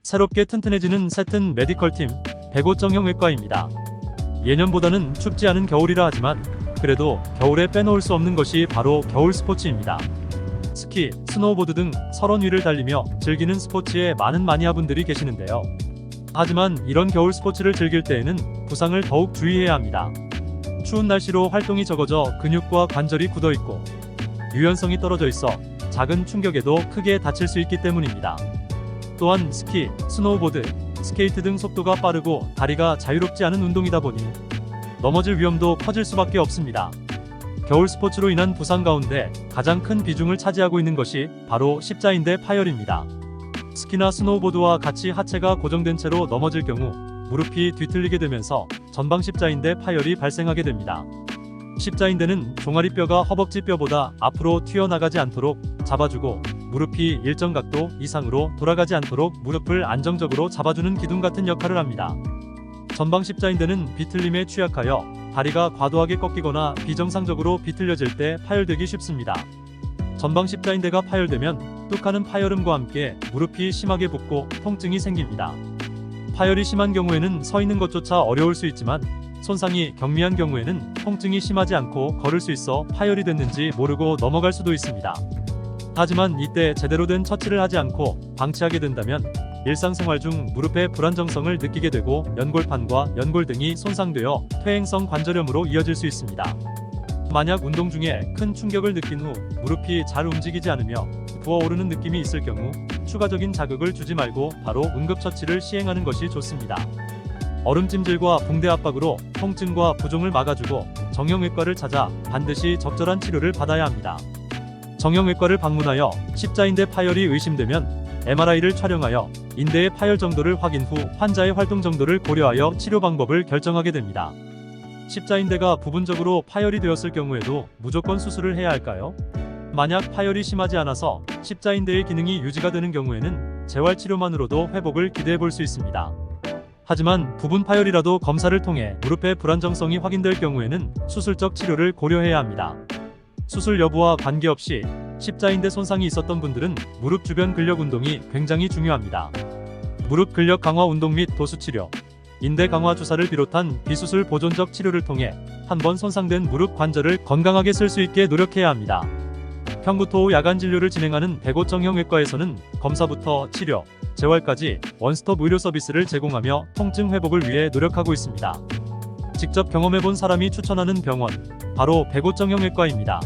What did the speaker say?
새롭게 튼튼해지는 새튼 메디컬팀 105 정형외과입니다. 예년보다는 춥지 않은 겨울이라 하지만 그래도 겨울에 빼놓을 수 없는 것이 바로 겨울 스포츠입니다. 스키, 스노우보드 등 설원 위를 달리며 즐기는 스포츠에 많은 마니아분들이 계시는데요. 하지만 이런 겨울 스포츠를 즐길 때에는 부상을 더욱 주의해야 합니다. 추운 날씨로 활동이 적어져 근육과 관절이 굳어있고 유연성이 떨어져 있어 작은 충격에도 크게 다칠 수 있기 때문입니다. 또한 스키, 스노우보드, 스케이트 등 속도가 빠르고 다리가 자유롭지 않은 운동이다 보니 넘어질 위험도 커질 수밖에 없습니다. 겨울 스포츠로 인한 부상 가운데 가장 큰 비중을 차지하고 있는 것이 바로 십자인대 파열입니다. 스키나 스노우보드와 같이 하체가 고정된 채로 넘어질 경우 무릎이 뒤틀리게 되면서 전방 십자인대 파열이 발생하게 됩니다. 십자인대는 종아리뼈가 허벅지 뼈보다 앞으로 튀어나가지 않도록 잡아주고 무릎이 일정 각도 이상으로 돌아가지 않도록 무릎을 안정적으로 잡아주는 기둥 같은 역할을 합니다. 전방 십자인대는 비틀림에 취약하여 다리가 과도하게 꺾이거나 비정상적으로 비틀려질 때 파열되기 쉽습니다. 전방 십자인대가 파열되면 뚝하는 파열음과 함께 무릎이 심하게 붓고 통증이 생깁니다. 파열이 심한 경우에는 서 있는 것조차 어려울 수 있지만 손상이 경미한 경우에는 통증이 심하지 않고 걸을 수 있어 파열이 됐는지 모르고 넘어갈 수도 있습니다. 하지만 이때 제대로 된 처치를 하지 않고 방치하게 된다면 일상생활 중 무릎의 불안정성을 느끼게 되고 연골판과 연골등이 손상되어 퇴행성 관절염으로 이어질 수 있습니다. 만약 운동 중에 큰 충격을 느낀 후 무릎이 잘 움직이지 않으며 부어오르는 느낌이 있을 경우 추가적인 자극을 주지 말고 바로 응급처치를 시행하는 것이 좋습니다. 얼음찜질과 붕대 압박으로 통증과 부종을 막아주고 정형외과를 찾아 반드시 적절한 치료를 받아야 합니다. 정형외과를 방문하여 십자인대 파열이 의심되면 MRI를 촬영하여 인대의 파열 정도를 확인 후 환자의 활동 정도를 고려하여 치료 방법을 결정하게 됩니다. 십자인대가 부분적으로 파열이 되었을 경우에도 무조건 수술을 해야 할까요? 만약 파열이 심하지 않아서 십자인대의 기능이 유지가 되는 경우에는 재활치료만으로도 회복을 기대해 볼 수 있습니다. 하지만 부분 파열이라도 검사를 통해 무릎의 불안정성이 확인될 경우에는 수술적 치료를 고려해야 합니다. 수술 여부와 관계없이 십자인대 손상이 있었던 분들은 무릎 주변 근력 운동이 굉장히 중요합니다. 무릎 근력 강화 운동 및 도수치료, 인대 강화 주사를 비롯한 비수술 보존적 치료를 통해 한번 손상된 무릎 관절을 건강하게 쓸 수 있게 노력해야 합니다. 평부토 후 야간 진료를 진행하는 105 정형외과에서는 검사부터 치료, 재활까지 원스톱 의료 서비스를 제공하며 통증 회복을 위해 노력하고 있습니다. 직접 경험해본 사람이 추천하는 병원, 바로 105 정형외과입니다.